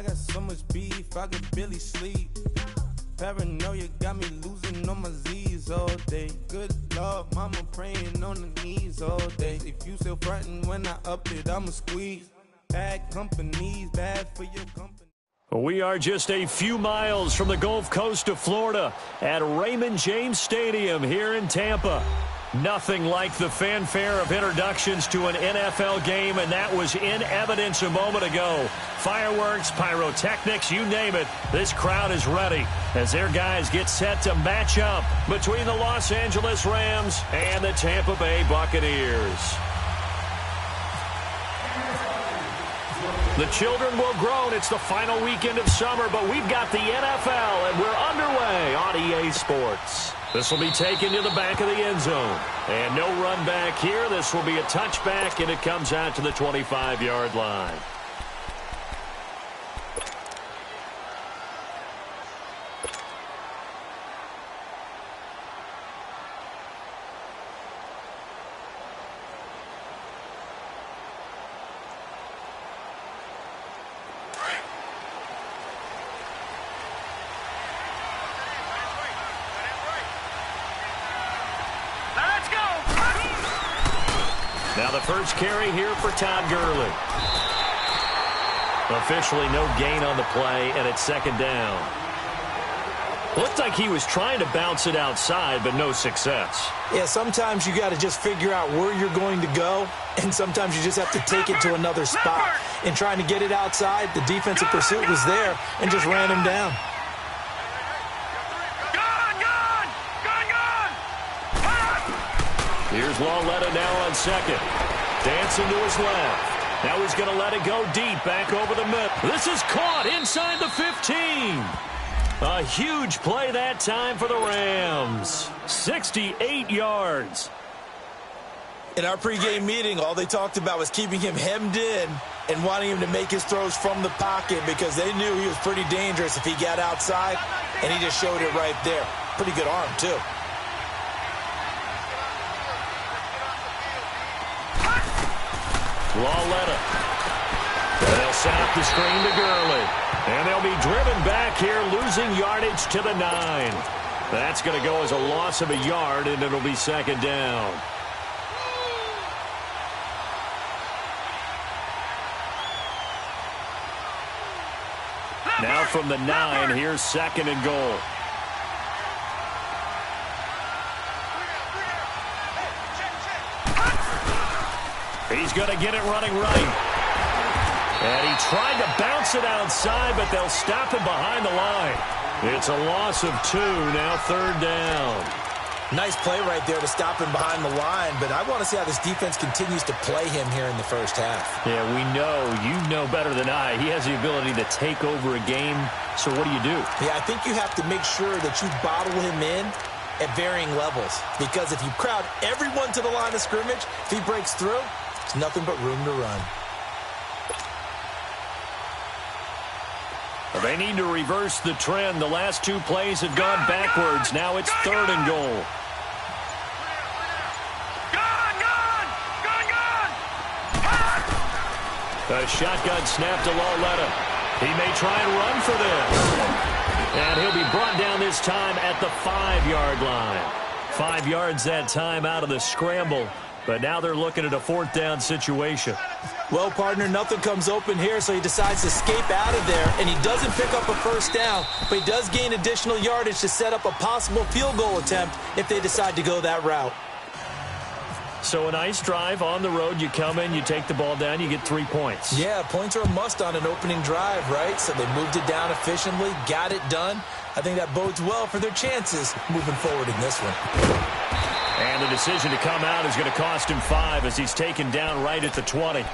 I got so much beef, I could barely sleep. Paranoia got me losing on my Z's all day. Good Lord, mama praying on the knees all day. If you still frontin' when I up it, I'ma squeeze. Bad company's bad for your company. We are just a few miles from the Gulf Coast of Florida at Raymond James Stadium here in Tampa. Nothing like the fanfare of introductions to an NFL game, and that was in evidence a moment ago. Fireworks, pyrotechnics, you name it. This crowd is ready as their guys get set to match up between the Los Angeles Rams and the Tampa Bay Buccaneers. The children will groan. It's the final weekend of summer, but we've got the NFL, and we're underway on EA Sports. This will be taken to the back of the end zone. And no run back here. This will be a touchback, and it comes out to the 25-yard line. Now the first carry here for Todd Gurley. Officially no gain on the play, and it's second down. Looked like he was trying to bounce it outside, but no success. Yeah, sometimes you got to just figure out where you're going to go, and sometimes you just have to take it to another spot. In trying to get it outside, the defensive pursuit was there and just ran him down. Here's Lawletta now on second. Dancing to his left. Now he's going to let it go deep, back over the middle. This is caught inside the 15. A huge play that time for the Rams. 68 yards. In our pregame meeting, all they talked about was keeping him hemmed in and wanting him to make his throws from the pocket because they knew he was pretty dangerous if he got outside, and he just showed it right there. Pretty good arm, too. Lawletta. They'll set up the screen to Gurley. And they'll be driven back here, losing yardage to the 9. That's going to go as a loss of a yard, and it'll be second down. Now from the 9, here's second and goal. He's going to get it running right. And he tried to bounce it outside, but they'll stop him behind the line. It's a loss of 2, now third down. Nice play right there to stop him behind the line, but I want to see how this defense continues to play him here in the first half. Yeah, we know. You know better than I. He has the ability to take over a game, so what do you do? Yeah, I think you have to make sure that you bottle him in at varying levels, because if you crowd everyone to the line of scrimmage, if he breaks through, there's nothing but room to run. They need to reverse the trend. The last 2 plays have gone backwards. Now it's third and goal. A shotgun snap to Lawletta. He may try and run for this. And he'll be brought down this time at the 5-yard line. 5 yards that time out of the scramble. But now they're looking at a fourth down situation. Well, partner, nothing comes open here, so he decides to escape out of there, and he doesn't pick up a first down, but he does gain additional yardage to set up a possible field goal attempt if they decide to go that route. So a nice drive on the road. You come in, you take the ball down, you get 3 points. Yeah, points are a must on an opening drive, right? So they moved it down efficiently, got it done. I think that bodes well for their chances moving forward in this one. And the decision to come out is going to cost him 5 as he's taken down right at the 20.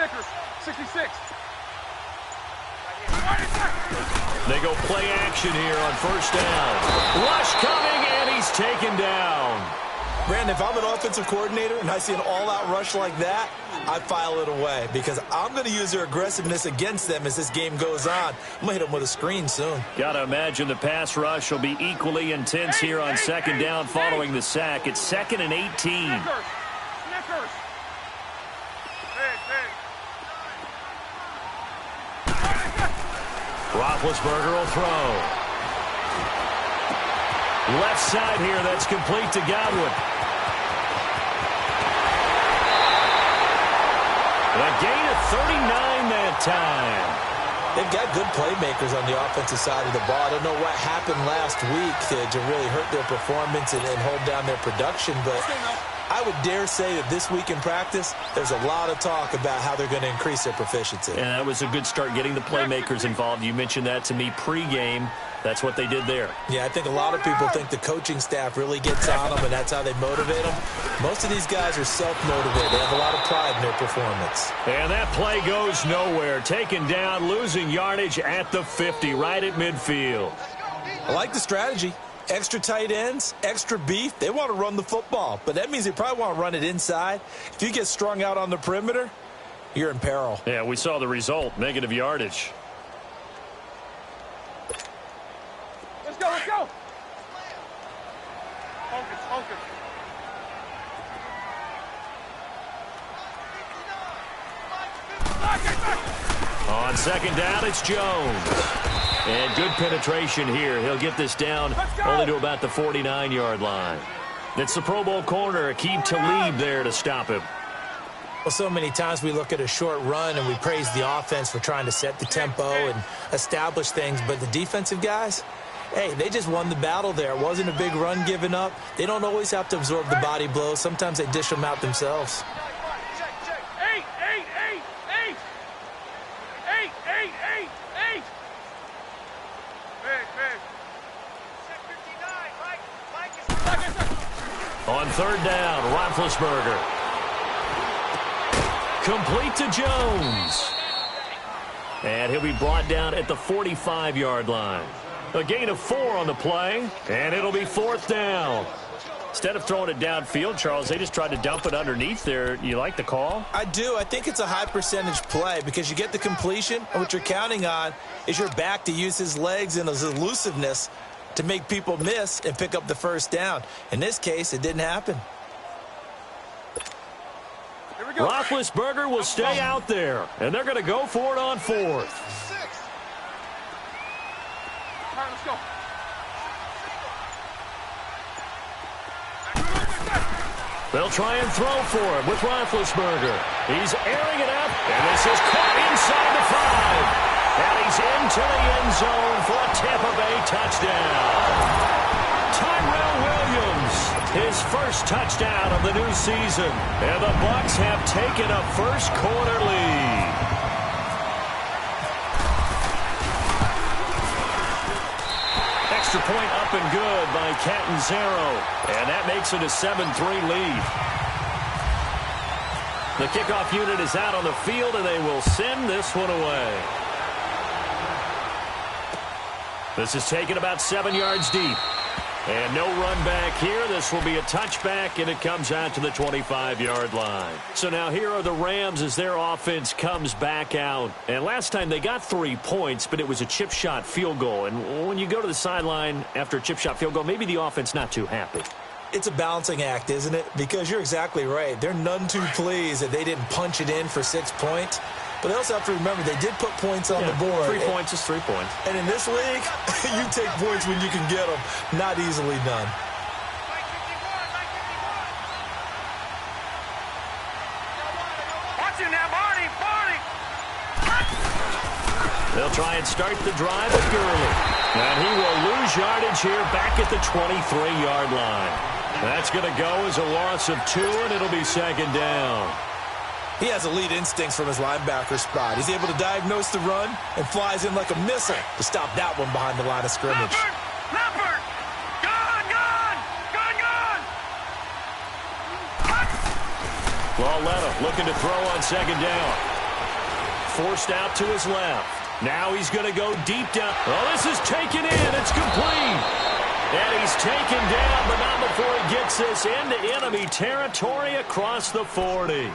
Snickers, 66. They go play action here on first down. Rush coming, and he's taken down. Brandon, if I'm an offensive coordinator and I see an all-out rush like that, I file it away because I'm going to use their aggressiveness against them as this game goes on. I'm going to hit them with a screen soon. Got to imagine the pass rush will be equally intense here on second down following the sack. It's 2nd and 18. Snickers. Roethlisberger will throw. Left side here, that's complete to Godwin. A gain of 39 that time. They've got good playmakers on the offensive side of the ball. I don't know what happened last week to really hurt their performance and hold down their production, but I would dare say that this week in practice, there's a lot of talk about how they're going to increase their proficiency. And that was a good start getting the playmakers involved. You mentioned that to me pregame. That's what they did there. Yeah, I think a lot of people think the coaching staff really gets on them, and that's how they motivate them. Most of these guys are self-motivated. They have a lot of pride in their performance. And that play goes nowhere. Taken down, losing yardage at the 50, right at midfield. I like the strategy. Extra tight ends, extra beef. They want to run the football, but that means they probably want to run it inside. If you get strung out on the perimeter, you're in peril. Yeah, we saw the result, negative yardage. Let's go, let's go. Focus, focus. On second down, it's Jones. And good penetration here. He'll get this down only to about the 49-yard line. It's the Pro Bowl corner, Aqib Talib there to stop him. Well, so many times we look at a short run and we praise the offense for trying to set the tempo and establish things, but the defensive guys, hey, they just won the battle there. It wasn't a big run given up. They don't always have to absorb the body blows. Sometimes they dish them out themselves. On third down, Roethlisberger. Complete to Jones. And he'll be brought down at the 45-yard line. A gain of 4 on the play, and it'll be fourth down. Instead of throwing it downfield, Charles, they just tried to dump it underneath there. You like the call? I do. I think it's a high-percentage play because you get the completion, and what you're counting on is your back to use his legs and his elusiveness to make people miss and pick up the first down. In this case, it didn't happen. Roethlisberger will stay out there, and they're going to go for it on fourth. All right, let's go. They'll try and throw for him with Roethlisberger. He's airing it up, and this is caught inside the 5. And he's into the end zone for a Tampa Bay touchdown. Tyrell Williams, his first touchdown of the new season. And the Bucs have taken a first-quarter lead. Extra point up and good by Catanzaro. And that makes it a 7-3 lead. The kickoff unit is out on the field, and they will send this one away. This is taken about 7 yards deep. And no run back here. This will be a touchback, and it comes out to the 25-yard line. So now here are the Rams as their offense comes back out. And last time they got 3 points, but it was a chip shot field goal. And when you go to the sideline after a chip shot field goal, maybe the offense not too happy. It's a balancing act, isn't it? Because you're exactly right. They're none too pleased that they didn't punch it in for 6 points. But they also have to remember they did put points on the board. 3 points is 3 points. And in this league, you take points when you can get them. Not easily done. Watch him now, Marty. They'll try and start the drive with Gurley. And he will lose yardage here back at the 23-yard line. That's going to go as a loss of 2, and it'll be second down. He has elite instincts from his linebacker spot. He's able to diagnose the run and flies in like a missile to stop that one behind the line of scrimmage. Leopard! Gone! Lauletta looking to throw on second down. forced out to his left. Now he's going to go deep down. Oh, this is taken in. It's complete. And he's taken down, but not before he gets this into enemy territory across the 40.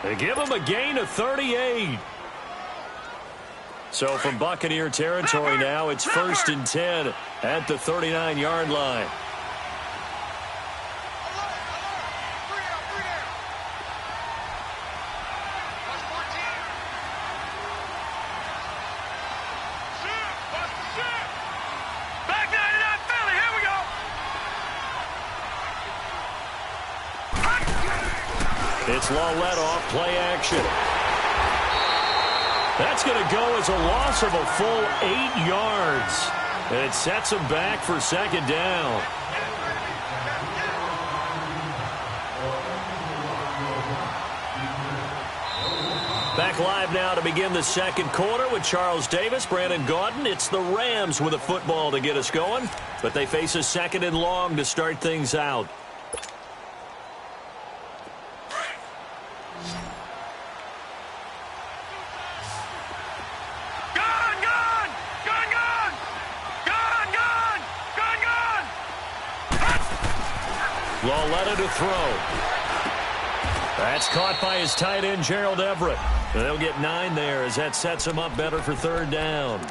They give him a gain of 38. So from Buccaneer territory now, it's 1st and 10 at the 39-yard line. It's Lawlett off play action. That's going to go as a loss of a full 8 yards. And it sets him back for 2nd down. Back live now to begin the 2nd quarter with Charles Davis, Brandon Gaudin. It's the Rams with a football to get us going, but they face a 2nd and long to start things out. Lawlett to throw. That's caught by his tight end, Gerald Everett. And they'll get 9 there as that sets him up better for 3rd down.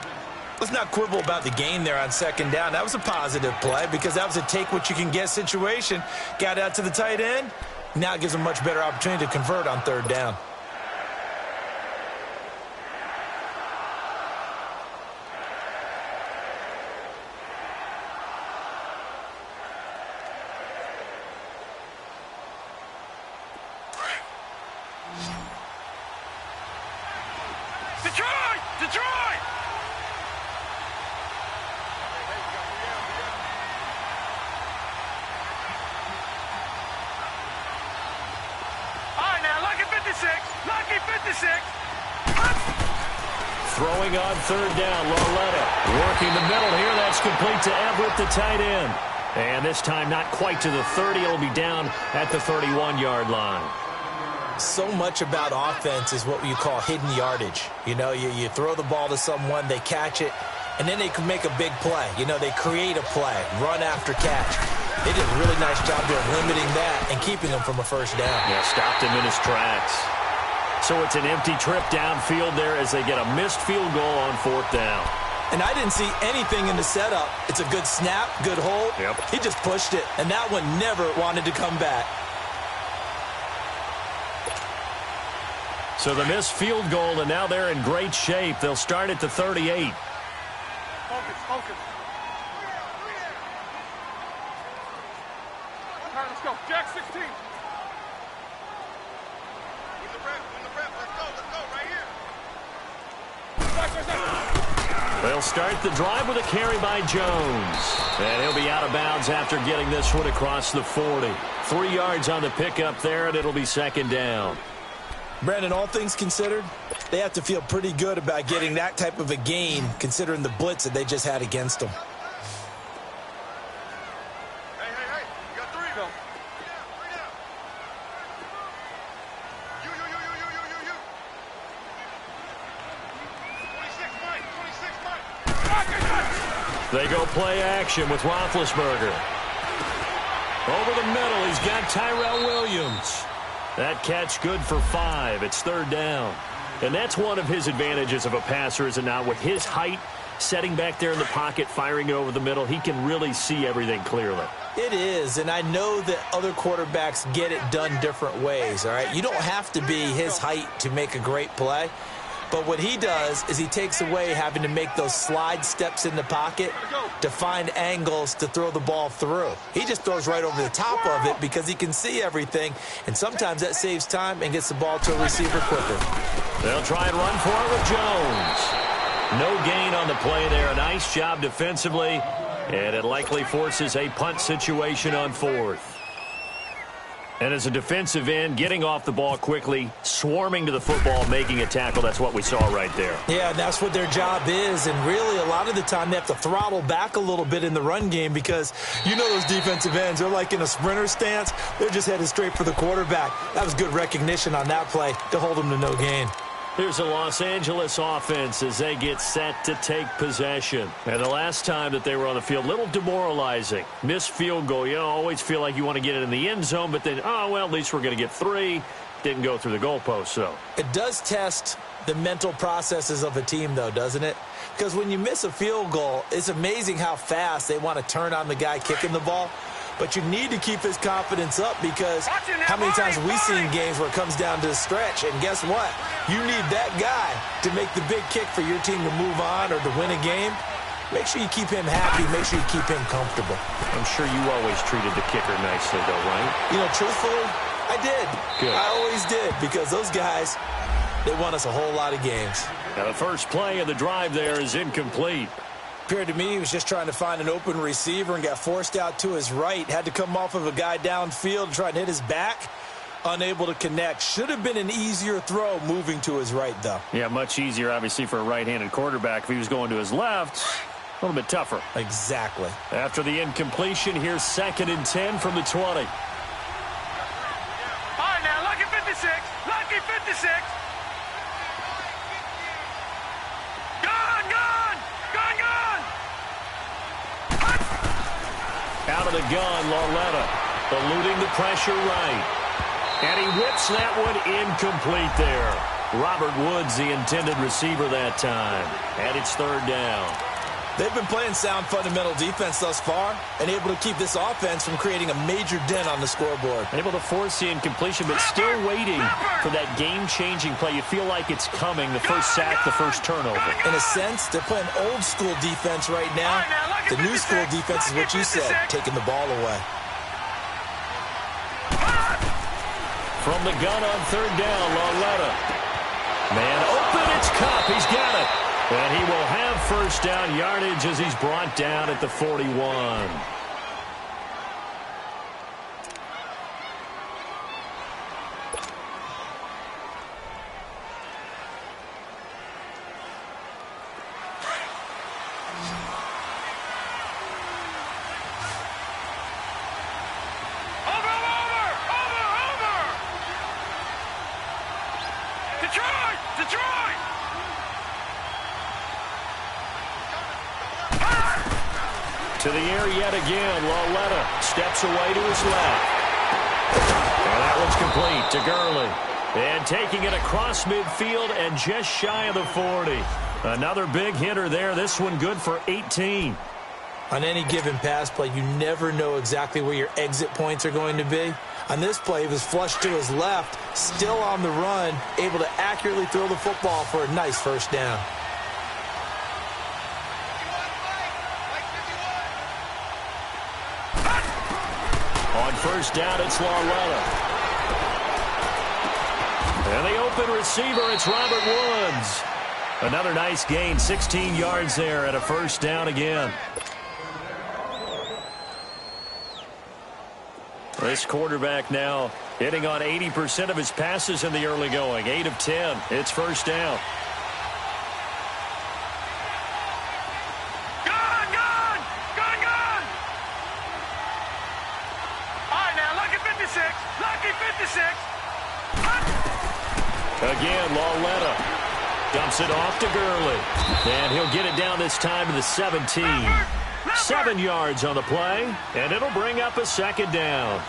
Let's not quibble about the gain there on 2nd down. That was a positive play because that was a take-what-you-can-get situation. Got out to the tight end. Now it gives him a much better opportunity to convert on 3rd down. Detroit! All right, now, lucky 56. Lucky 56. Throwing on 3rd down, Lawlett working the middle here. That's complete to Everett, the tight end. And this time not quite to the 30. It'll be down at the 31-yard line. So much about offense is what you call hidden yardage. You know, you throw the ball to someone, they catch it, and then they can make a big play. You know, they create a play, run after catch. They did a really nice job there limiting that and keeping him from a 1st down. Yeah, stopped him in his tracks. So it's an empty trip downfield there as they get a missed field goal on 4th down. And I didn't see anything in the setup. It's a good snap, good hold. Yep. He just pushed it, and that one never wanted to come back. So the missed field goal, and now they're in great shape. They'll start at the 38. Focus. All right, let's go. Jack 16. Win the rep. Let's go right here. They'll start the drive with a carry by Jones. And he'll be out of bounds after getting this one across the 40. 3 yards on the pickup there, and it'll be 2nd down. Brandon, all things considered, they have to feel pretty good about getting that type of a gain considering the blitz that they just had against them. Hey. You got 3. Go. 3 down. You. 26, Mike. They go play action with Roethlisberger. Over the middle, he's got Tyrell Williams. That catch good for 5. It's 3rd down. And that's one of his advantages of a passer, is it not? With his height, setting back there in the pocket, firing it over the middle, he can really see everything clearly. It is, and I know that other quarterbacks get it done different ways, all right? You don't have to be his height to make a great play. But what he does is he takes away having to make those slide steps in the pocket to find angles to throw the ball through. He just throws right over the top of it because he can see everything, and sometimes that saves time and gets the ball to a receiver quicker. They'll try and run for it with Jones. No gain on the play there. A nice job defensively, and it likely forces a punt situation on 4th. And as a defensive end, getting off the ball quickly, swarming to the football, making a tackle, that's what we saw right there. Yeah, and that's what their job is. And really, a lot of the time, they have to throttle back a little bit in the run game because you know those defensive ends, they're like in a sprinter stance. They're just headed straight for the quarterback. That was good recognition on that play to hold them to no gain. Here's the Los Angeles offense as they get set to take possession. And the last time that they were on the field, a little demoralizing. Missed field goal. You always feel like you want to get it in the end zone, but then, oh, well, at least we're going to get 3. Didn't go through the goalpost, so. It does test the mental processes of a team, though, doesn't it? Because when you miss a field goal, it's amazing how fast they want to turn on the guy kicking the ball. But you need to keep his confidence up because how many times have we seen games where it comes down to the stretch? And guess what? You need that guy to make the big kick for your team to move on or to win a game. Make sure you keep him happy. Make sure you keep him comfortable. I'm sure you always treated the kicker nicely, though, right? You know, truthfully, I did. Good. I always did because those guys, they won us a whole lot of games. Now, the first play of the drive there is incomplete. Appeared to me he was just trying to find an open receiver and got forced out to his right. Had to come off of a guy downfield and try and hit his back. Unable to connect. Should have been an easier throw moving to his right, though. Yeah, much easier, obviously, for a right-handed quarterback. If he was going to his left, a little bit tougher. Exactly. After the incompletion, here's 2nd and 10 from the 20. All right, now, lucky 56. Lucky 56. Out of the gun, Lauletta, eluding the pressure right. And he whips that one incomplete there. Robert Woods, the intended receiver that time. And it's 3rd down. They've been playing sound fundamental defense thus far and able to keep this offense from creating a major dent on the scoreboard. Able to force the incompletion, but still waiting for that game-changing play. You feel like it's coming, the first sack, the first turnover. In a sense, they're playing old-school defense right now. The new-school defense is what you said, taking the ball away. From the gun on 3rd down, Lauletta. Man open, it's Cup. He's got it. And he will have first down yardage as he's brought down at the 41. To the air yet again. Lauletta steps away to his left. And that one's complete to Gurley. And taking it across midfield and just shy of the 40. Another big hitter there. This one good for 18. On any given pass play, you never know exactly where your exit points are going to be. On this play, he was flushed to his left, still on the run, able to accurately throw the football for a nice first down. On first down, it's Lauletta. And the open receiver, it's Robert Woods. Another nice gain, 16 yards there and a first down again. This quarterback now hitting on 80% of his passes in the early going. 8 of 10. It's first down. Again, Lauletta dumps it off to Gurley. And he'll get it down this time to the 17. 7 yards on the play, and it'll bring up a second down.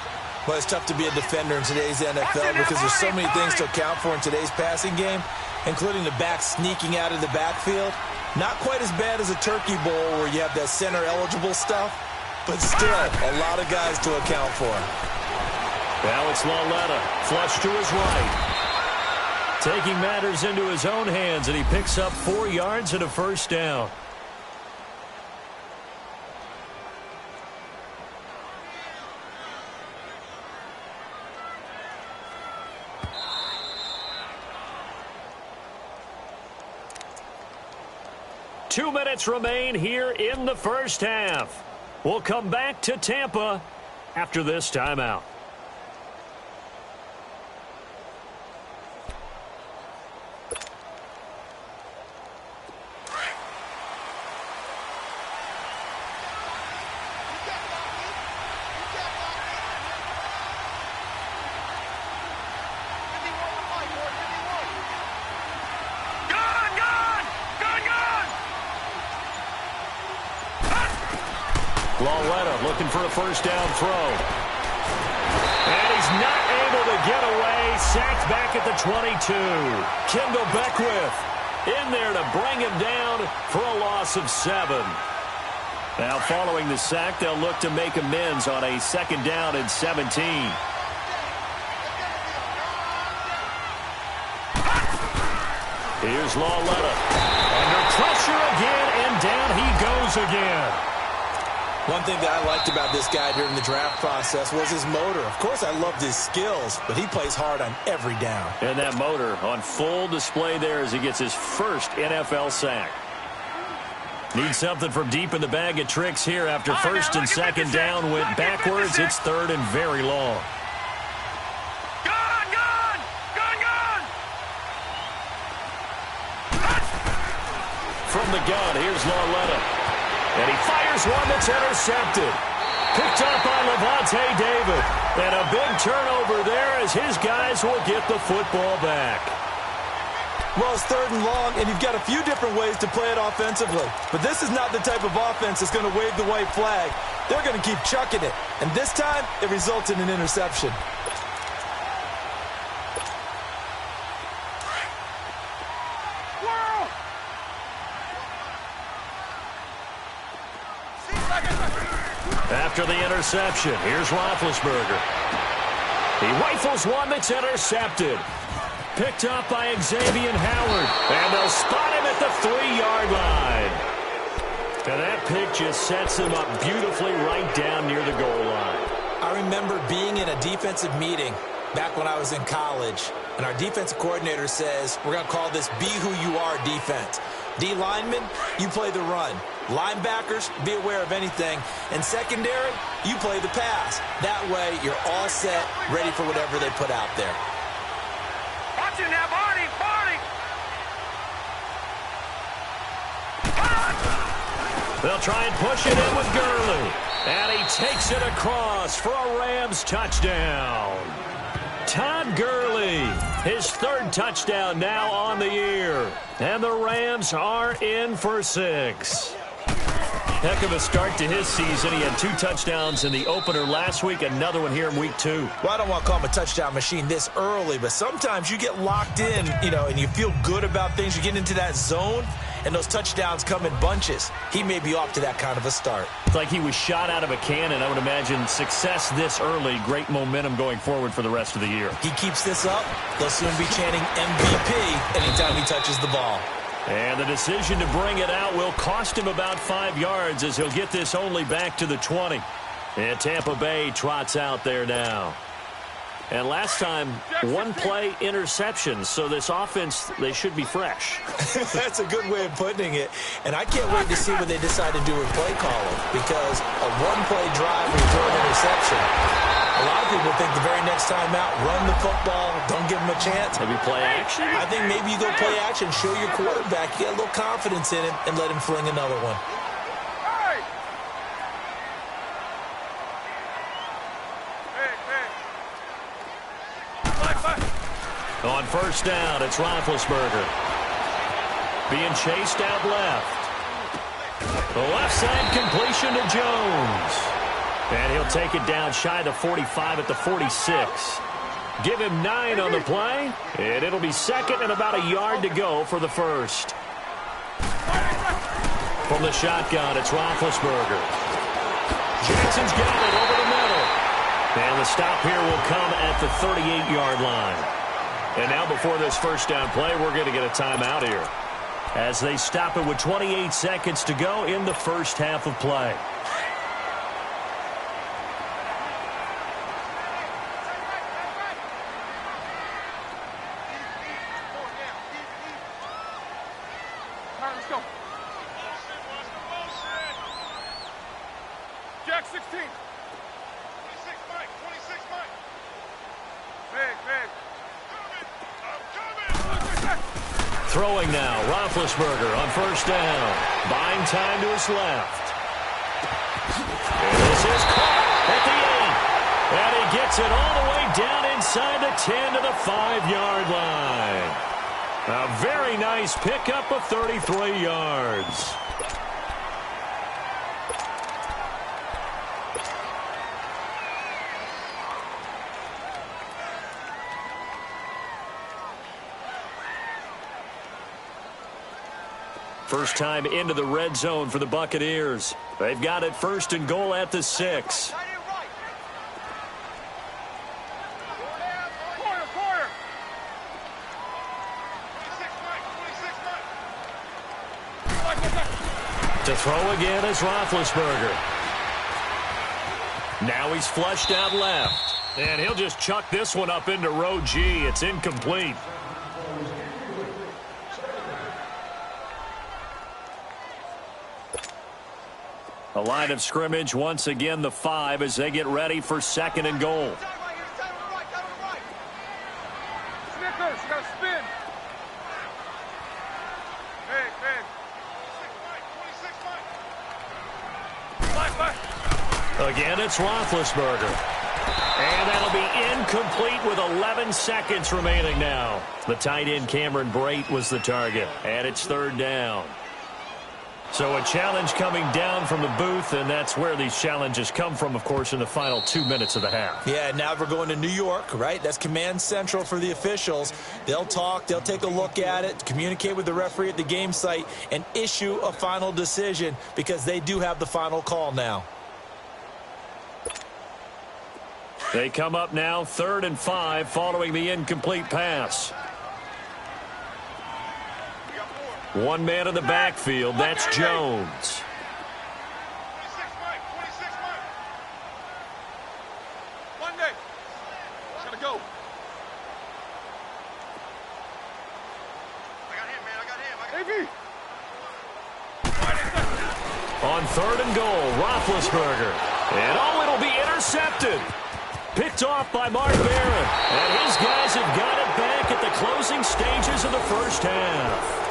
Well, it's tough to be a defender in today's NFL because there's so many things to account for in today's passing game, including the back sneaking out of the backfield. Not quite as bad as a turkey bowl where you have that center-eligible stuff, but still a lot of guys to account for. Now it's Lauletta, flush to his right. Taking matters into his own hands, and he picks up 4 yards and a first down. Two minutes remain here in the first half. We'll come back to Tampa after this timeout. Lauletta looking for a first down throw. And he's not able to get away. Sacked back at the 22. Kendall Beckwith in there to bring him down for a loss of 7. Now following the sack, they'll look to make amends on a second down and 17. Here's Lauletta. Under pressure again, and down he goes again. One thing that I liked about this guy during the draft process was his motor. Of course, I loved his skills, but he plays hard on every down. And that motor on full display there as he gets his first NFL sack. Needs something from deep in the bag of tricks here after first and second down went backwards. It's third and very long. From the gun, here's Lauletta. And he fires one that's intercepted. Picked up by Levante David. And a big turnover there as his guys will get the football back. Well, it's third and long, and you've got a few different ways to play it offensively. But this is not the type of offense that's going to wave the white flag. They're going to keep chucking it. And this time, it results in an interception. After the interception, here's Roethlisberger. He rifles one that's intercepted. Picked up by Xavier Howard. And they'll spot him at the 3-yard line. And that pick just sets him up beautifully right down near the goal line. I remember being in a defensive meeting back when I was in college, and our defensive coordinator says, we're going to call this Be Who You Are defense. D linemen, you play the run. Linebackers, be aware of anything. And secondary, you play the pass. That way, you're all set, ready for whatever they put out there. Watch it now, Barney! They'll try and push it in with Gurley. And he takes it across for a Rams touchdown. Todd Gurley, his third touchdown now on the year. And the Rams are in for 6. Heck of a start to his season. He had 2 touchdowns in the opener last week, another one here in week 2. Well, I don't want to call him a touchdown machine this early, but sometimes you get locked in, and you feel good about things. You get into that zone, and those touchdowns come in bunches. He may be off to that kind of a start. It's like he was shot out of a cannon. I would imagine success this early, great momentum going forward for the rest of the year. He keeps this up, they'll soon be chanting MVP anytime he touches the ball. And the decision to bring it out will cost him about 5 yards as he'll get this only back to the 20. And Tampa Bay trots out there now. And last time, 1-play interception. So this offense, they should be fresh. That's a good way of putting it. And I can't wait to see what they decide to do with play calling. Because a 1-play drive where you throw an interception, a lot of people think the very next time out, run the football, don't give him a chance. Maybe play action? I think maybe you go play action, show your quarterback, get a little confidence in him, and let him fling another one. On first down, it's Roethlisberger. Being chased out left. The left side completion to Jones. And he'll take it down shy of the 45 at the 46. Give him 9 on the play. And it'll be second and about a yard to go for the first. From the shotgun, it's Roethlisberger. Jackson's got it over the middle. And the stop here will come at the 38-yard line. And now before this first down play, we're going to get a timeout here as they stop it with 28 seconds to go in the first half of play. All right, let's go. Jack 16. 26 Mike. 26 Mike. Big. Throwing now, Roethlisberger on first down. Buying time to his left. And this is caught at the 8. And he gets it all the way down inside the 10 to the 5-yard line. A very nice pickup of 33 yards. First time into the red zone for the Buccaneers. They've got it 1st and goal at the 6. To throw again is Roethlisberger. Now he's flushed out left. And he'll just chuck this one up into row G. It's incomplete. A line of scrimmage, once again the 5 as they get ready for 2nd and goal. Snickers, you gotta spin. Again, it's Roethlisberger. And that'll be incomplete with 11 seconds remaining now. The tight end Cameron Brate was the target. And it's 3rd down. So a challenge coming down from the booth, and that's where these challenges come from, of course, in the final 2 minutes of the half. Yeah, now we're going to New York, right? That's command central for the officials. They'll talk, they'll take a look at it, communicate with the referee at the game site, and issue a final decision because they do have the final call now. They come up now 3rd and 5 following the incomplete pass. One man in the backfield. That's Jones. Monday. Gotta go. I got him, man. I got him. On 3rd and goal, Roethlisberger. And it'll be intercepted. Picked off by Mark Barron. And his guys have got it back at the closing stages of the first half.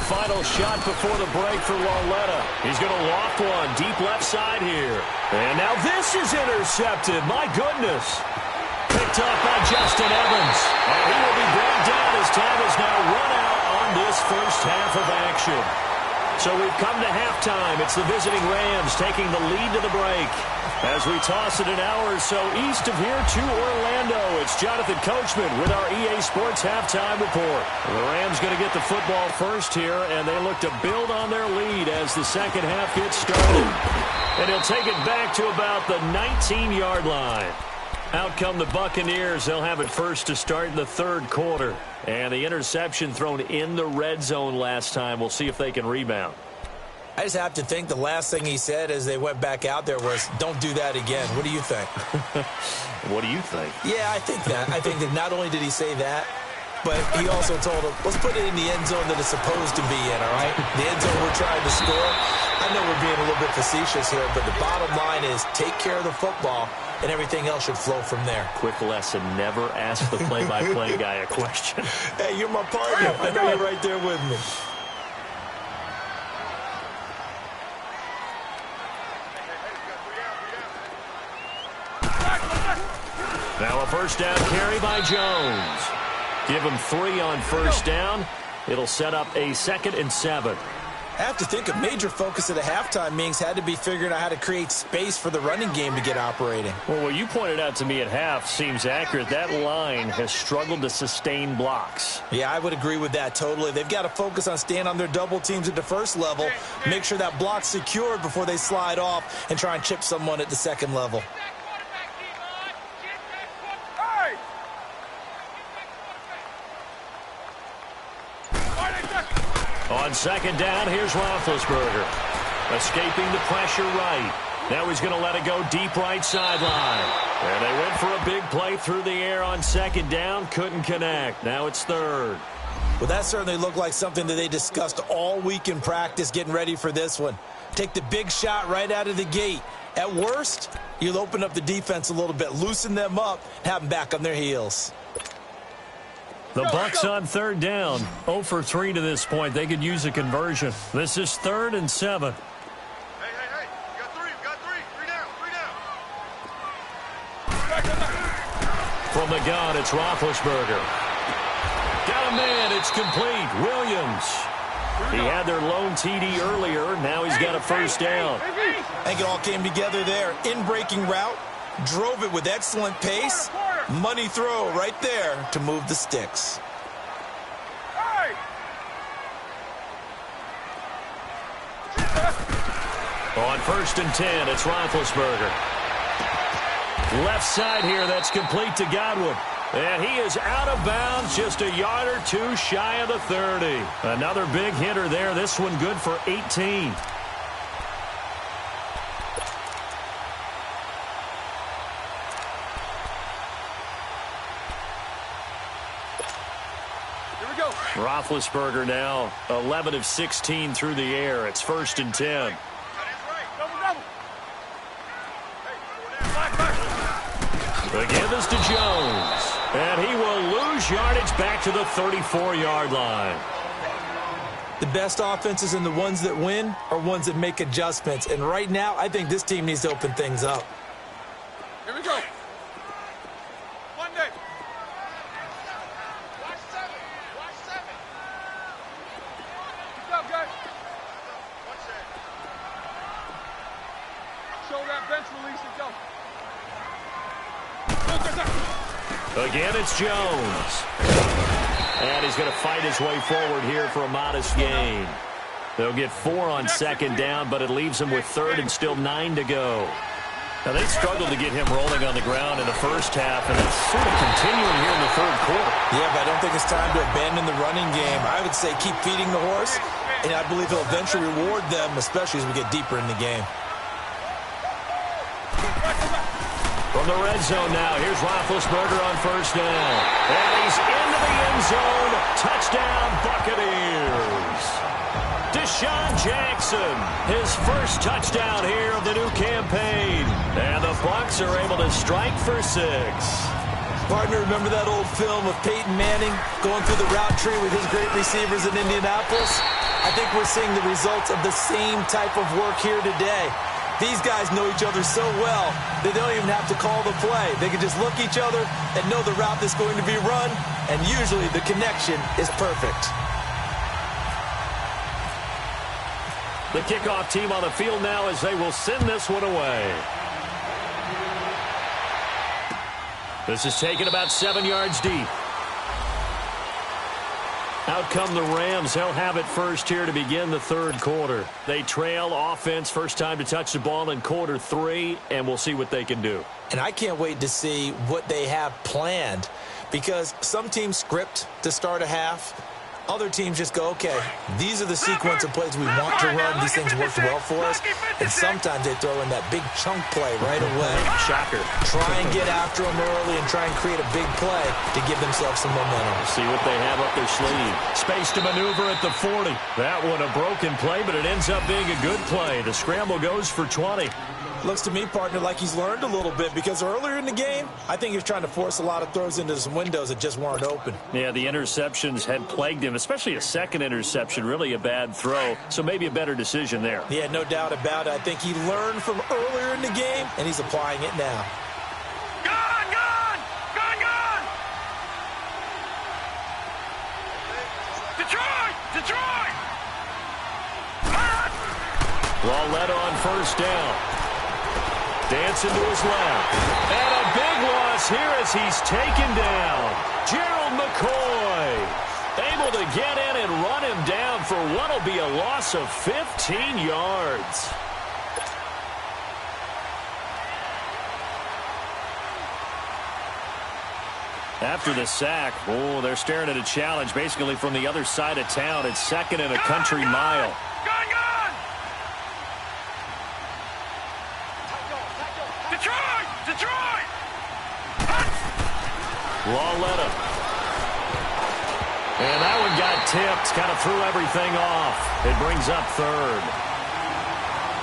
Final shot before the break for Lauletta. He's going to loft one deep left side here. And now this is intercepted. My goodness. Picked off by Justin Evans. And he will be brought down as time has now run out on this first half of action. So we've come to halftime. It's the visiting Rams taking the lead to the break. As we toss it an hour or so east of here to Orlando, it's Jonathan Coachman with our EA Sports Halftime Report. The Rams going to get the football first here, and they look to build on their lead as the second half gets started. And he'll take it back to about the 19-yard line. Out come the Buccaneers. They'll have it first to start in the 3rd quarter. And the interception thrown in the red zone last time. We'll see if they can rebound. I just have to think the last thing he said as they went back out there was, don't do that again. What do you think? What do you think? Yeah, I think that. I think that not only did he say that, but he also told him, let's put it in the end zone that it's supposed to be in, all right? The end zone we're trying to score. I know we're being a little bit facetious here, but the bottom line is take care of the football, and everything else should flow from there. Quick lesson, never ask the play-by-play guy a question. Hey, you're my partner. I know you're right there with me. Now a first down carry by Jones. Give him 3 on first down. It'll set up a 2nd and 7. I have to think a major focus of the halftime meetings had to be figuring out how to create space for the running game to get operating. Well, what you pointed out to me at half seems accurate. That line has struggled to sustain blocks. Yeah, I would agree with that totally. They've got to focus on staying on their double teams at the first level, make sure that block's secured before they slide off and try and chip someone at the second level. On second down, here's Roethlisberger. Escaping the pressure right. Now he's going to let it go deep right sideline. And they went for a big play through the air on second down. Couldn't connect. Now it's 3rd. Well, that certainly looked like something that they discussed all week in practice getting ready for this one. Take the big shot right out of the gate. At worst, you'll open up the defense a little bit, loosen them up, have them back on their heels. The Bucs on third down. 0 for 3 to this point. They could use a conversion. This is 3rd and 7. Hey. You got three. Three down. From the gun, it's Roethlisberger. Got a man. It's complete. Williams. He had their lone TD earlier. Now he's got a first down. I think it all came together there. In-breaking route. Drove it with excellent pace. Money throw right there to move the sticks. On 1st and 10, it's Roethlisberger. Left side here, that's complete to Godwin. And he is out of bounds, just a yard or two shy of the 30. Another big hitter there. This one good for 18. Roethlisberger now 11 of 16 through the air. It's 1st and 10. The give is to Jones. And he will lose yardage back to the 34-yard line. The best offenses and the ones that win are ones that make adjustments. And right now, I think this team needs to open things up. Here we go. Again, it's Jones. And he's going to fight his way forward here for a modest gain. They'll get 4 on 2nd down, but it leaves them with 3rd and still 9 to go. Now, they struggled to get him rolling on the ground in the first half, and it's sort of continuing here in the 3rd quarter. Yeah, but I don't think it's time to abandon the running game. I would say keep feeding the horse, and I believe he'll eventually reward them, especially as we get deeper in the game. From the red zone now, here's Roethlisberger on 1st down. And he's into the end zone. Touchdown, Buccaneers. Deshaun Jackson, his first touchdown here of the new campaign. And the Bucs are able to strike for 6. Partner, remember that old film of Peyton Manning going through the route tree with his great receivers in Indianapolis? I think we're seeing the results of the same type of work here today. These guys know each other so well that they don't even have to call the play. They can just look each other and know the route that's going to be run, and usually the connection is perfect. The kickoff team on the field now as they will send this one away. This is taken about 7 yards deep. Out come the Rams. They'll have it first here to begin the 3rd quarter. They trail offense, first time to touch the ball in quarter 3, and we'll see what they can do. And I can't wait to see what they have planned, because some teams script to start a half. Other teams just go, okay, these are the sequence of plays we want to run. These things worked well for us. And sometimes they throw in that big chunk play right away. Shocker. Try and get after them early and try and create a big play to give themselves some momentum. See what they have up their sleeve. Space to maneuver at the 40. That one a broken play, but it ends up being a good play. The scramble goes for 20. Looks to me, partner, like he's learned a little bit, because earlier in the game, I think he was trying to force a lot of throws into some windows that just weren't open. Yeah, the interceptions had plagued him, especially a second interception, really a bad throw. So maybe a better decision there. Yeah, no doubt about it. I think he learned from earlier in the game, and he's applying it now. Gone! Detroit! Lauletta on 1st down. Dancing to his left. And a big loss here as he's taken down. Gerald McCoy able to get in and run him down for what will be a loss of 15 yards. After the sack, they're staring at a challenge basically from the other side of town. It's 2nd and a country mile. Gone! Detroit! Lauletta. And that one got tipped, kind of threw everything off. It brings up 3rd.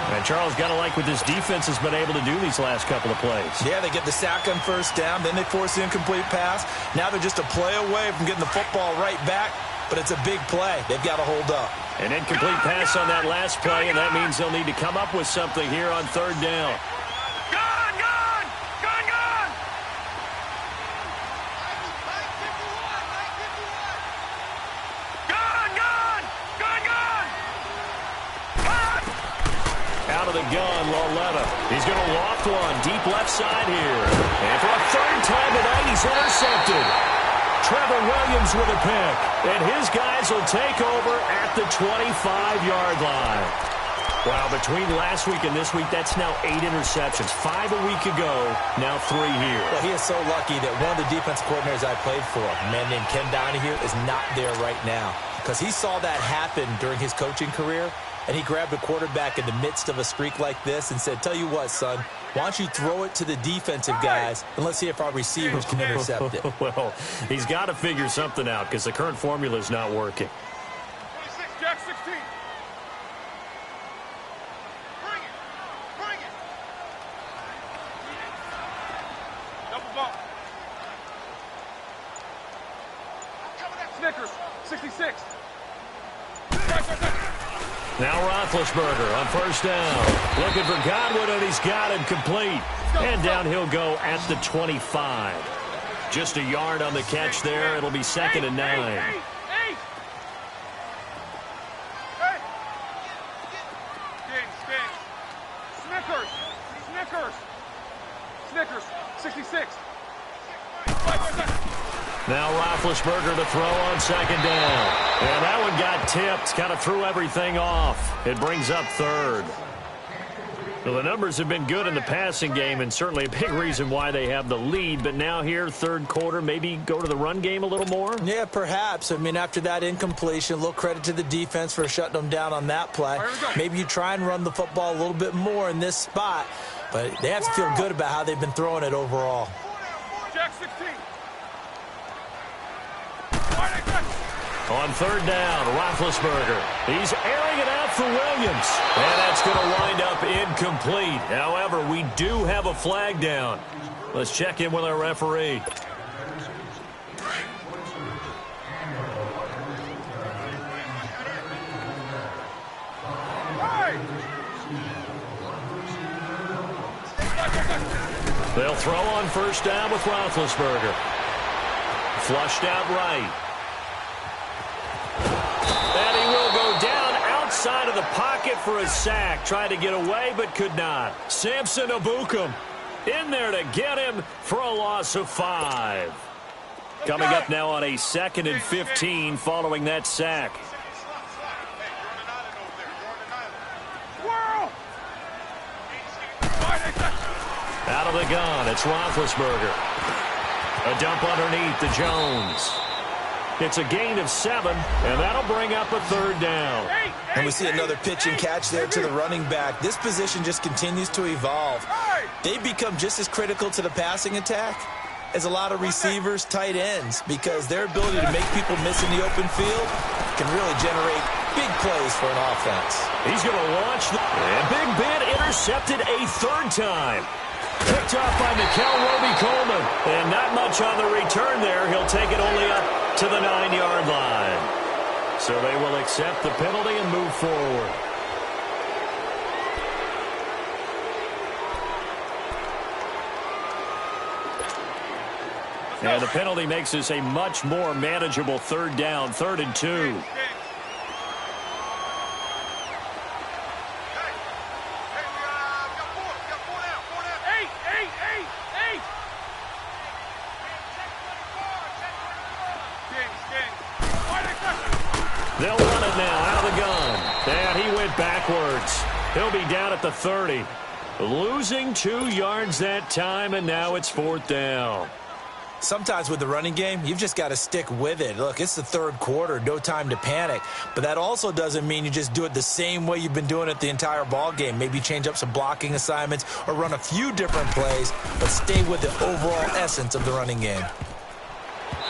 And Charles, got to like what this defense has been able to do these last couple of plays. Yeah, they get the sack on first down, then they force the incomplete pass. Now they're just a play away from getting the football right back, but it's a big play. They've got to hold up. An incomplete pass on that last play, and that means they'll need to come up with something here on third down. Out of the gun, Lauletta. He's going to loft one deep left side here. And for a third time tonight, he's intercepted. Trevor Williams with a pick. And his guys will take over at the 25-yard line. Wow, between last week and this week, that's now 8 interceptions. 5 a week ago, now 3 here. Well, he is so lucky that one of the defense coordinators I played for, a man named Ken Donahue, is not there right now. Because he saw that happen during his coaching career. And he grabbed a quarterback in the midst of a streak like this and said, tell you what, son, why don't you throw it to the defensive guys, and let's see if our receivers can intercept it. Well, he's got to figure something out because the current formula is not working. 26, Jack 16. Bring it. Bring it. Double bump. Snickers, 66. Now Roethlisberger on first down. Looking for Godwin, and he's got him complete. And down he'll go at the 25. Just a yard on the catch there. It'll be 2nd and 9. Snickers, 66. Now Roethlisberger to throw on 2nd down. And that one got tipped, kind of threw everything off. It brings up 3rd. Well, the numbers have been good in the passing game, and certainly a big reason why they have the lead. But now here, 3rd quarter, maybe go to the run game a little more? Yeah, perhaps. I mean, after that incompletion, a little credit to the defense for shutting them down on that play. Maybe you try and run the football a little bit more in this spot. But they have to feel good about how they've been throwing it overall. Jack 16. On 3rd down, Roethlisberger. He's airing it out for Williams. And that's going to wind up incomplete. However, we do have a flag down. Let's check in with our referee. They'll throw on first down with Roethlisberger. Flushed out right. And he will go down outside of the pocket for a sack. Tried to get away, but could not. Samson Abukum in there to get him for a loss of 5. Coming up now on a 2nd and 15 following that sack. Out of the gun, it's Roethlisberger. A dump underneath to Jones. It's a gain of 7, and that'll bring up a 3rd down. And we see another pitch and catch there to the running back. This position just continues to evolve. They become just as critical to the passing attack as a lot of receivers, tight ends, because their ability to make people miss in the open field can really generate big plays for an offense. He's going to launch, and Big Ben intercepted a 3rd time. Picked off by Mikel Roby-Coleman, and not much on the return there. He'll take it only up to the 9-yard line. So they will accept the penalty and move forward. And the penalty makes this a much more manageable 3rd down, 3rd and 2. They'll run it now out of the gun. And he went backwards. He'll be down at the 30. Losing 2 yards that time, and now it's 4th down. Sometimes with the running game, you've just got to stick with it. Look, it's the 3rd quarter, no time to panic. But that also doesn't mean you just do it the same way you've been doing it the entire ball game. Maybe change up some blocking assignments or run a few different plays, but stay with the overall essence of the running game.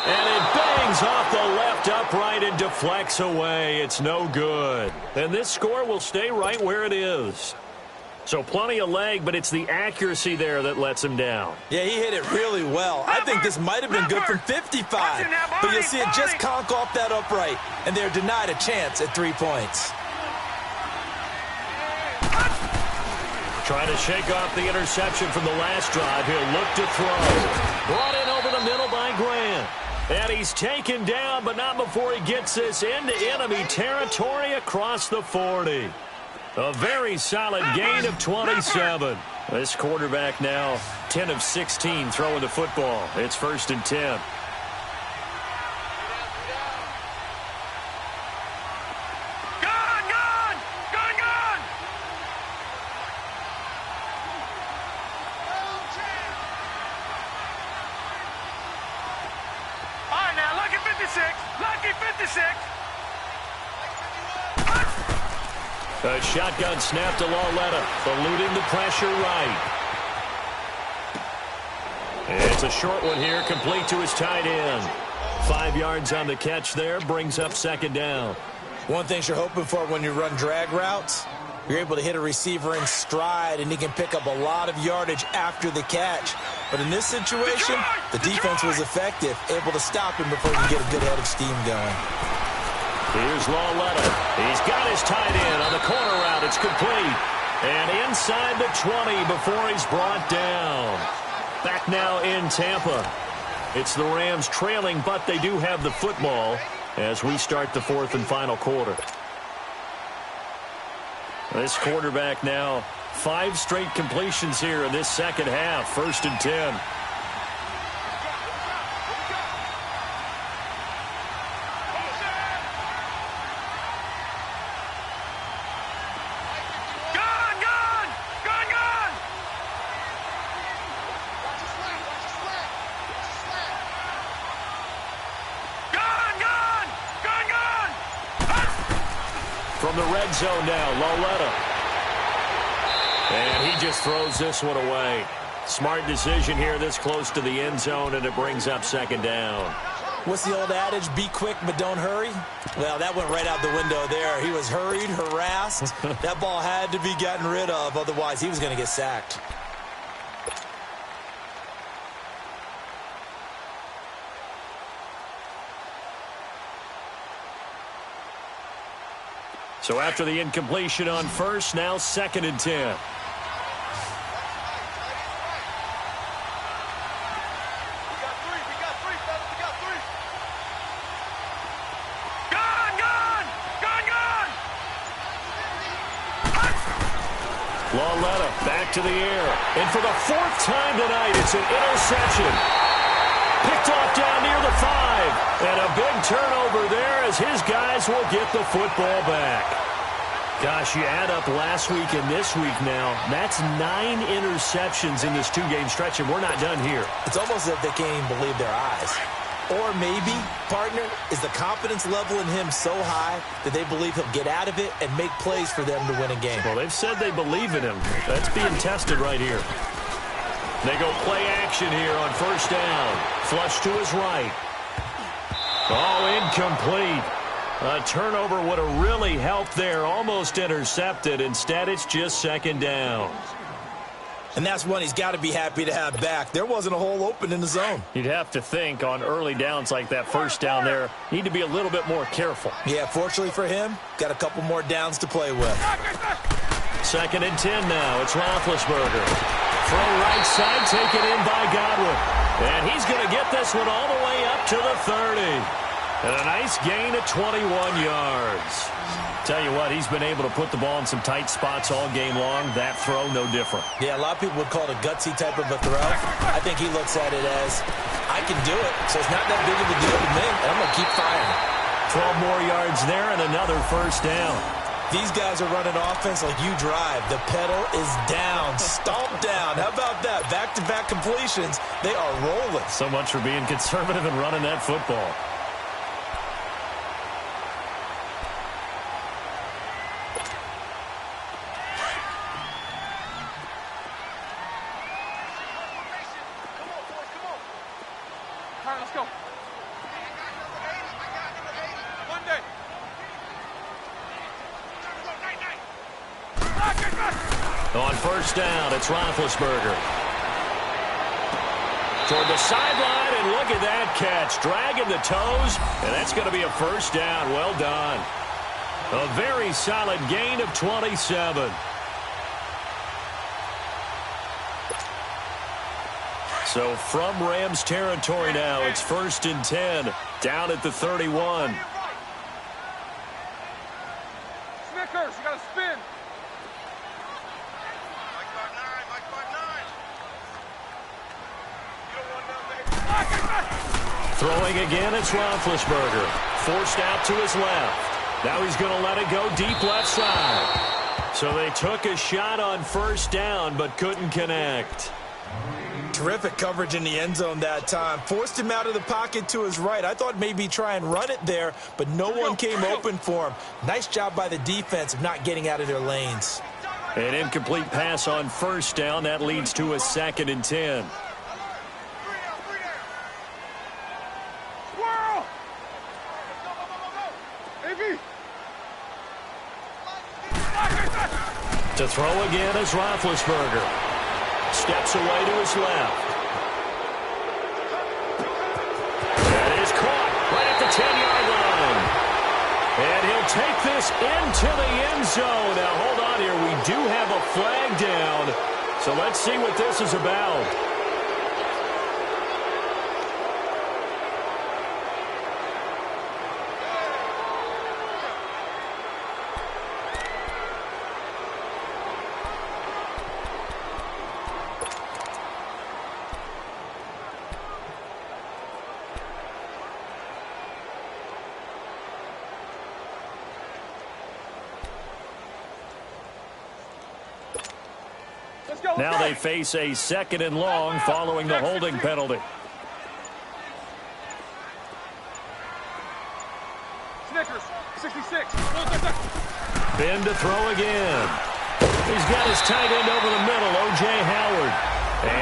And it bangs off the left upright and deflects away. It's no good. And this score will stay right where it is. So plenty of leg, but it's the accuracy there that lets him down. Yeah, he hit it really well. I think this might have been good from 55. But you'll see it just conk off that upright, and they're denied a chance at 3 points. Trying to shake off the interception from the last drive. He'll look to throw. Brought in over the middle by Grant. And he's taken down, but not before he gets this into enemy territory across the 40. A very solid gain of 27. This quarterback now 10 of 16 throwing the football. It's 1st and 10. A shotgun snap to Lauletta, eluding the pressure right. It's a short one here, complete to his tight end. 5 yards on the catch there, brings up 2nd down. One thing you're hoping for when you run drag routes, you're able to hit a receiver in stride, and he can pick up a lot of yardage after the catch. But in this situation, the defense was effective, able to stop him before he can get a good head of steam going. Here's Lauletta. He's got his tight end on the corner route. It's complete. And inside the 20 before he's brought down. Back now in Tampa. It's the Rams trailing, but they do have the football as we start the 4th and final quarter. This quarterback now 5 straight completions here in this second half. 1st and 10. From the red zone now, Lauletta. And he just throws this one away. Smart decision here this close to the end zone, and it brings up 2nd down. What's the old adage? Be quick, but don't hurry? Well, that went right out the window there. He was hurried, harassed. That ball had to be gotten rid of, otherwise he was going to get sacked. So after the incompletion on 1st, now 2nd and 10. Lauletta back to the air. And for the 4th time tonight, it's an interception. Picked off down near the 5. And a big turnover there as his guys will get the football back. Gosh, you add up last week and this week now. That's 9 interceptions in this 2-game stretch, and we're not done here. It's almost as if they can't even believe their eyes. Or maybe, partner, is the confidence level in him so high that they believe he'll get out of it and make plays for them to win a game. Well, they've said they believe in him. That's being tested right here. They go play action here on 1st down. Flush to his right. Oh, incomplete. A turnover would have really helped there. Almost intercepted. Instead, it's just 2nd down. And that's one he's got to be happy to have back. There wasn't a hole open in the zone. You'd have to think on early downs like that 1st down there, need to be a little bit more careful. Yeah, fortunately for him, got a couple more downs to play with. 2nd and 10 now. It's Roethlisberger. Throw right side, taken in by Godwin. And he's going to get this one all the way up to the 30. And a nice gain of 21 yards. Tell you what, he's been able to put the ball in some tight spots all game long. That throw, no different. Yeah, a lot of people would call it a gutsy type of a throw. I think he looks at it as, I can do it, so it's not that big of a deal to me, and I'm going to keep firing. 12 more yards there and another 1st down. These guys are running offense like you drive. The pedal is down, stomp down. How about that? Back-to-back completions. They are rolling. So much for being conservative and running that football. On first down, it's Roethlisberger. Toward the sideline, and look at that catch. Dragging the toes, and that's going to be a first down. Well done. A very solid gain of 27. So from Rams territory now, it's 1st and 10, down at the 31. Snickers, you got to spin. Throwing again, it's Roethlisberger. Forced out to his left. Now he's going to let it go deep left side. So they took a shot on first down, but couldn't connect. Terrific coverage in the end zone that time. Forced him out of the pocket to his right. I thought maybe try and run it there, but no one came open for him. Nice job by the defense of not getting out of their lanes. An incomplete pass on first down. That leads to a 2nd and 10. To throw again is Roethlisberger. Steps away to his left. That is caught right at the 10-yard line. And he'll take this into the end zone. Now, hold on here. We do have a flag down. So let's see what this is about. Now they face a 2nd and long following the holding penalty. Snickers, 66. Ben to throw again. He's got his tight end over the middle, O.J. Howard.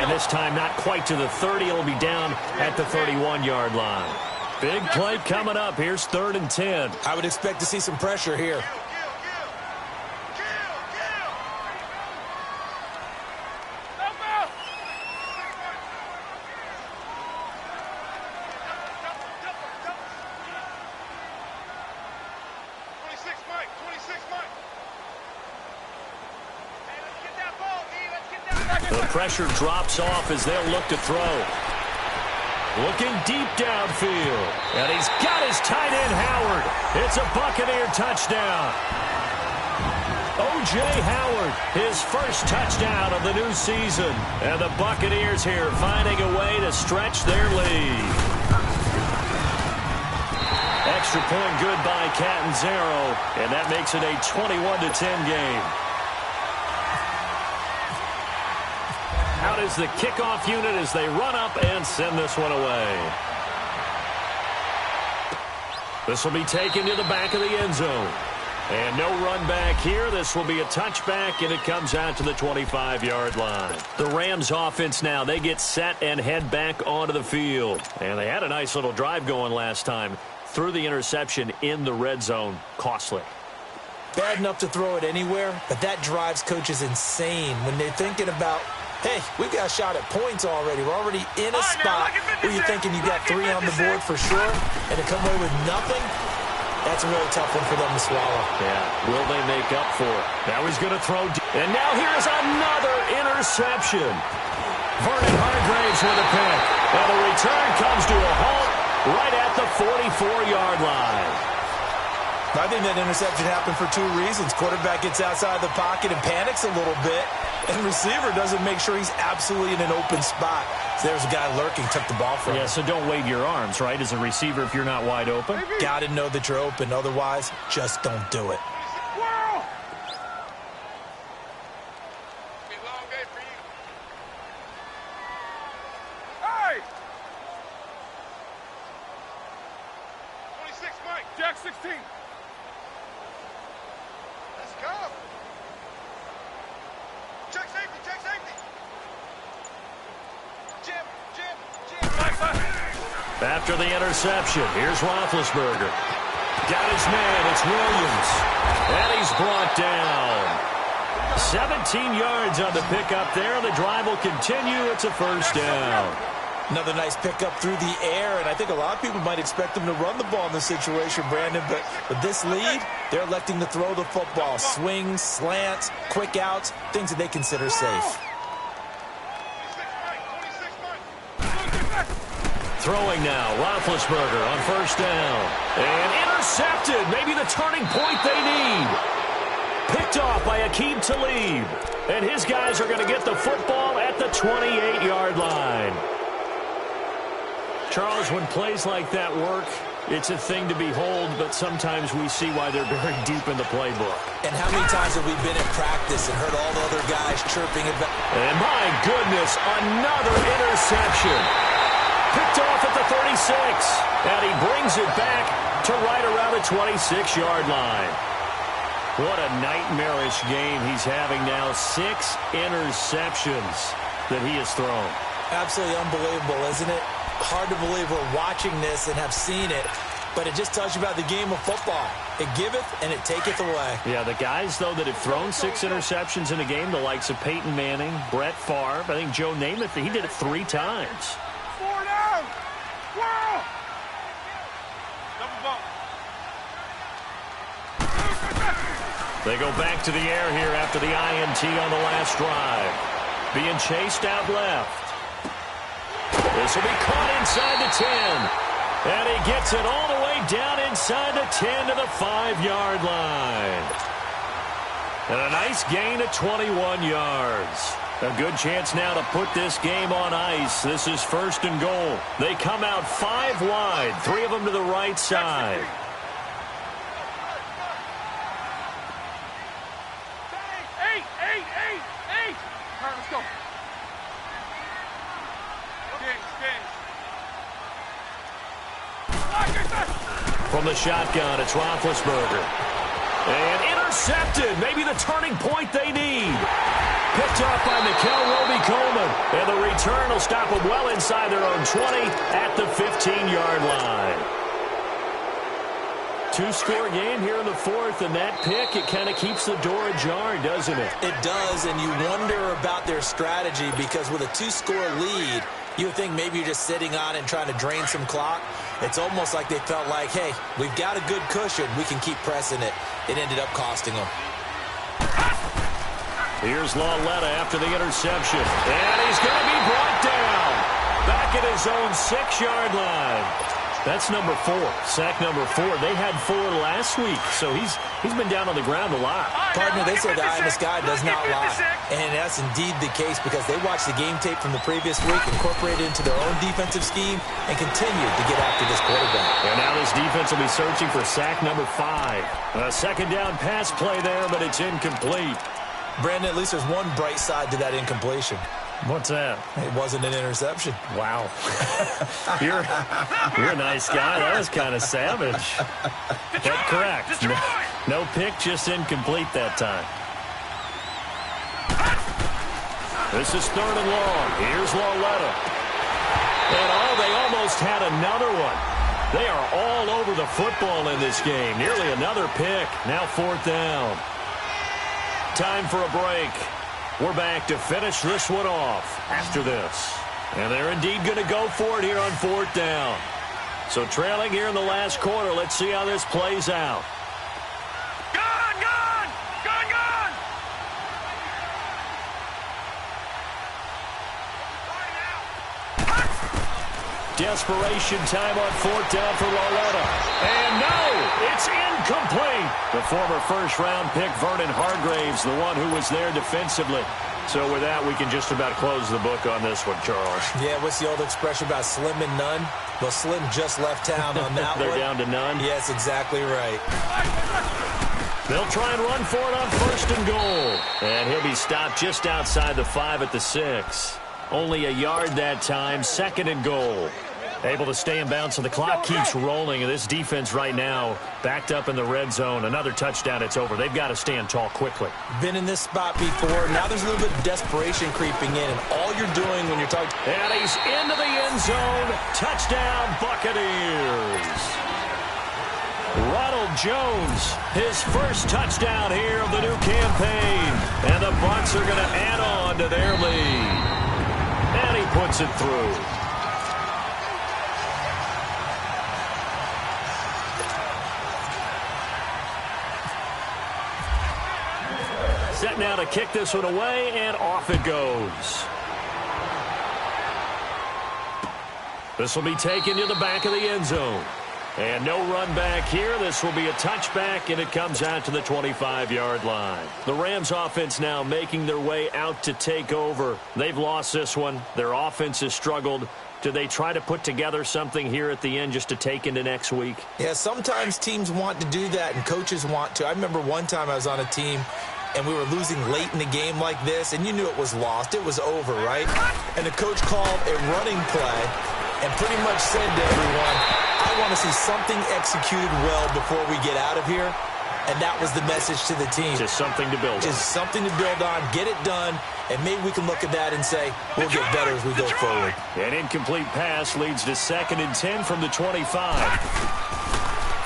And this time not quite to the 30. It'll be down at the 31-yard line. Big play coming up. Here's 3rd and 10. I would expect to see some pressure here. The pressure drops off as they'll look to throw. Looking deep downfield. And he's got his tight end, Howard. It's a Buccaneer touchdown. O.J. Howard, his first touchdown of the new season. And the Buccaneers here finding a way to stretch their lead. Extra point good by Catanzaro. And that makes it a 21-10 game. Out is the kickoff unit as they run up and send this one away. This will be taken to the back of the end zone. And no run back here. This will be a touchback, and it comes out to the 25-yard line. The Rams offense now, they get set and head back onto the field. And they had a nice little drive going last time. Threw the interception in the red zone. Costly. Bad enough to throw it anywhere, but that drives coaches insane when they're thinking about, hey, we've got a shot at points already. We're already in a spot where you're thinking you got 3 on the board for sure, and to come away with nothing, that's a really tough one for them to swallow. Yeah, will they make up for it? Now he's going to throw, and now here's another interception. Vernon Hargreaves with a pick, and the return comes to a halt right at the 44-yard line. I think that interception happened for 2 reasons. Quarterback gets outside the pocket and panics a little bit, and receiver doesn't make sure he's absolutely in an open spot. So there's a guy lurking, took the ball from him. Yeah, so don't wave your arms, right, as a receiver if you're not wide open. Got to know that you're open. Otherwise, just don't do it. Hey! 26, Mike. Jack 16. Let's go. Check safety, check safety. Jim. After the interception, here's Roethlisberger. Got his man, it's Williams. And he's brought down. 17 yards on the pickup there. The drive will continue. It's a first down. Another nice pickup through the air, and I think a lot of people might expect them to run the ball in this situation, Brandon, but with this lead, they're electing to throw the football. Swings, slants, quick outs, things that they consider safe. Throwing now, Roethlisberger on first down. And intercepted, maybe the turning point they need. Picked off by Aqib Talib. And his guys are going to get the football at the 28-yard line. Charles, when plays like that work, it's a thing to behold, but sometimes we see why they're very deep in the playbook. And how many times have we been in practice and heard all the other guys chirping about... And my goodness, another interception. Picked off at the 36, and he brings it back to right around the 26-yard line. What a nightmarish game he's having now. 6 interceptions that he has thrown. Absolutely unbelievable, isn't it? Hard to believe we're watching this and have seen it, but it just tells you about the game of football. It giveth and it taketh away. Yeah, the guys, though, that have thrown 6 interceptions in a game, the likes of Peyton Manning, Brett Favre, I think Joe Namath, he did it 3 times. 4 down! Wow! Double bump. They go back to the air here after the INT on the last drive. Being chased out left. This will be caught inside the 10. And he gets it all the way down inside the 10 to the 5-yard line. And a nice gain of 21 yards. A good chance now to put this game on ice. This is first and goal. They come out 5 wide, 3 of them to the right side. Eight. All right, let's go. From the shotgun, it's Roethlisberger. And intercepted. Maybe the turning point they need. Picked off by Mikel Roby-Coleman. And the return will stop them well inside their own 20 at the 15-yard line. 2-score game here in the 4th, and that pick, it kind of keeps the door ajar, doesn't it? It does, and you wonder about their strategy because with a 2-score lead, you would think maybe you're just sitting on it and trying to drain some clock. It's almost like they felt like, hey, we've got a good cushion. We can keep pressing it. It ended up costing them. Here's Lauletta after the interception. And he's going to be brought down. Back at his own 6-yard line. That's number 4. Sack number 4. They had 4 last week, so he's been down on the ground a lot. Partner, they say the eye in the sky does not lie. And that's indeed the case because they watched the game tape from the previous week, incorporated it into their own defensive scheme, and continued to get after this quarterback. And now this defense will be searching for sack number 5. A second down pass play there, but it's incomplete. Brandon, at least there's one bright side to that incompletion. What's that? It wasn't an interception. Wow. You're a nice guy. That was kind of savage. But correct. No pick, just incomplete that time. This is 3rd and long. Here's Lauletta. And they almost had another one. They are all over the football in this game. Nearly another pick. Now 4th down. Time for a break. We're back to finish this one off after this. And they're indeed going to go for it here on 4th down. So trailing here in the last quarter, let's see how this plays out. Gone! Desperation time on 4th down for Lauletta. And no, it's incomplete. The former first-round pick, Vernon Hargraves, the one who was there defensively. So with that, we can just about close the book on this one, Charles. Yeah, what's the old expression about slim and none? Well, Slim just left town on that They're one. down to none? Yes, exactly right. They'll try and run for it on 1st and goal. And he'll be stopped just outside the 5 at the 6. Only a yard that time, 2nd and goal. Able to stay in bounds, so the clock keeps rolling. And this defense right now backed up in the red zone. Another touchdown, it's over. They've got to stand tall quickly. Been in this spot before. Now there's a little bit of desperation creeping in. And all you're doing when you're talking... And he's into the end zone. Touchdown, Buccaneers. Ronald Jones, his first touchdown here of the new campaign. And the Bucs are going to add on to their lead. And he puts it through. Set now to kick this one away, and off it goes. This will be taken to the back of the end zone. And no run back here. This will be a touchback, and it comes out to the 25-yard line. The Rams offense now making their way out to take over. They've lost this one. Their offense has struggled. Do they try to put together something here at the end just to take into next week? Yeah, sometimes teams want to do that, and coaches want to. I remember one time I was on a team, and we were losing late in the game like this, and you knew it was lost. It was over, right? And the coach called a running play and pretty much said to everyone, I want to see something executed well before we get out of here. And that was the message to the team. Just something to build on. Just something to build on, get it done, and maybe we can look at that and say, we'll get better as we go forward. An incomplete pass leads to 2nd and 10 from the 25.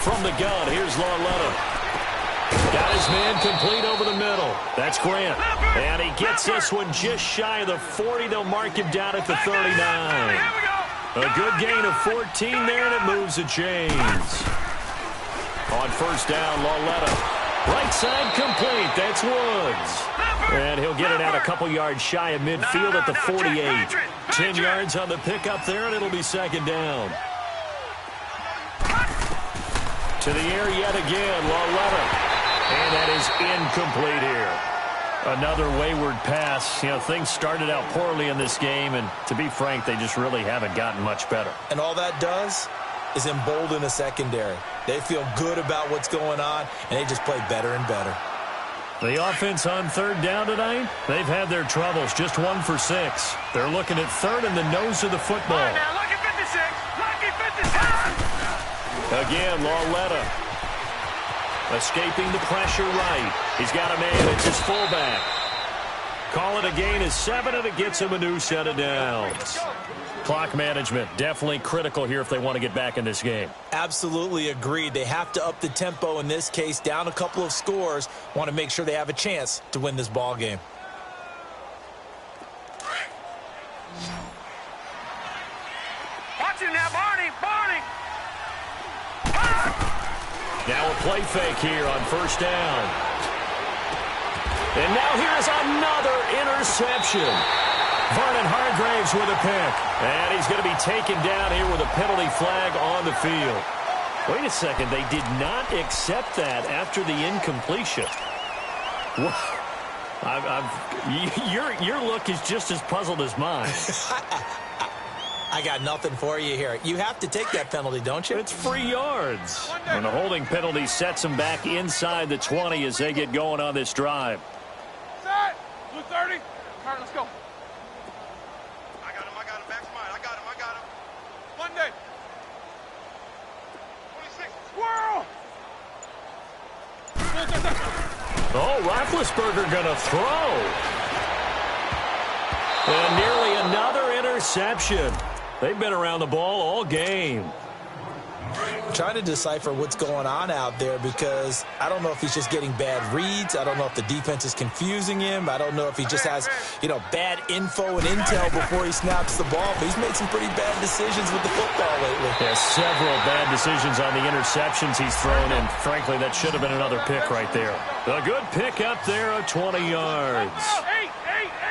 From the gun, here's Lauletta. Got his man complete over the middle. That's Grant. And he gets this one just shy of the 40. They'll mark him down at the 39. A good gain of 14 there, and it moves the chains. On first down, Lauletta. Right side complete. That's Woods. And he'll get it out a couple yards shy of midfield at the 48. 10 yards on the pickup there, and it'll be 2nd down. To the air yet again, Lauletta. And that is incomplete here. Another wayward pass. You know, things started out poorly in this game, and to be frank, they just really haven't gotten much better. And all that does is embolden a secondary. They feel good about what's going on, and they just play better and better. The offense on 3rd down tonight, they've had their troubles. Just 1 for 6. They're looking at 3rd and the nose of the football. Right now, lucky 56. Lucky 56. Again, Lauletta. Escaping the pressure right. He's got a man. It's his fullback. Call it a gain of 7, and it gets him a new set of downs. Clock management definitely critical here if they want to get back in this game. Absolutely agreed. They have to up the tempo in this case, down a couple of scores. Want to make sure they have a chance to win this ball game. Watch him now, Barney. Barney. Now a play fake here on 1st down. And now here's another interception. Vernon Hargraves with a pick. And he's going to be taken down here with a penalty flag on the field. Wait a second. They did not accept that after the incompletion. Your look is just as puzzled as mine. I got nothing for you here. You have to take that penalty, don't you? It's free yards. And the holding penalty sets them back inside the 20 as they get going on this drive. Set. Blue 30. All right, let's go. I got him, back to mine. I got him. Monday. 26. Squirrel. Oh, Roethlisberger going to throw. And nearly another interception. They've been around the ball all game. Trying to decipher what's going on out there because I don't know if he's just getting bad reads. I don't know if the defense is confusing him. I don't know if he just has, bad info and intel before he snaps the ball. But he's made some pretty bad decisions with the football lately. Yeah, several bad decisions on the interceptions he's thrown, and frankly, that should have been another pick right there. A good pick up there of 20 yards.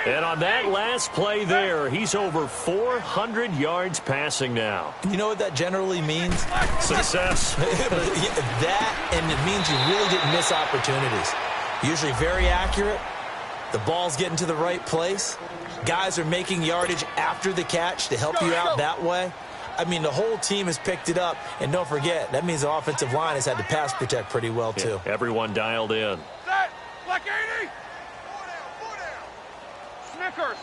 And on that last play there, he's over 400 yards passing now. You know what that generally means? Success. That, and it means you really didn't miss opportunities. Usually very accurate. The ball's getting to the right place. Guys are making yardage after the catch to help you out that way. I mean, the whole team has picked it up. And don't forget, that means the offensive line has had to pass protect pretty well, too. Yeah, everyone dialed in. Set. Black 80. Snickers.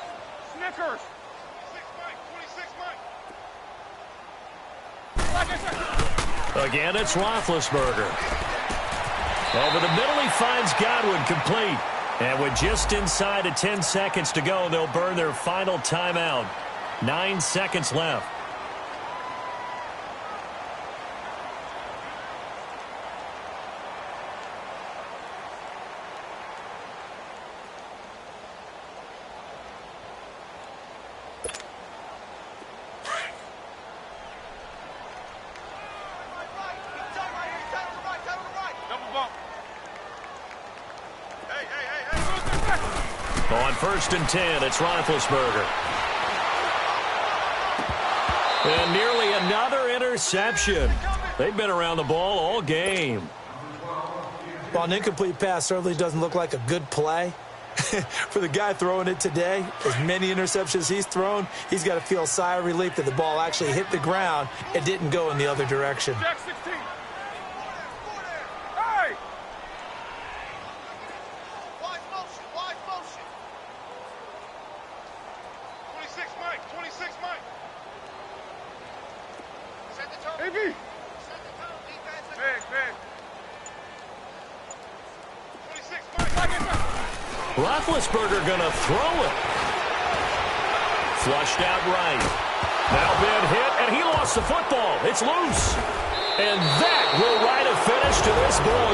26 Mike. Again, it's Roethlisberger. Over the middle, he finds Godwin complete. And with just inside of 10 seconds to go, they'll burn their final timeout. 9 seconds left. On 1st and 10, it's Roethlisberger. And nearly another interception. They've been around the ball all game. Well, an incomplete pass certainly doesn't look like a good play. For the guy throwing it today, as many interceptions he's thrown, he's got to feel a sigh of relief that the ball actually hit the ground and didn't go in the other direction. Jack 16. Hey! Wide motion, wide motion. 26 Mike, 26 Mike. Set the tone. AB! Set the tone, defense. Big. 26 Mike. Roethlisberger gonna throw it. Flushed out right. Now been hit, and he lost the football. It's loose. And that will write a finish to this ball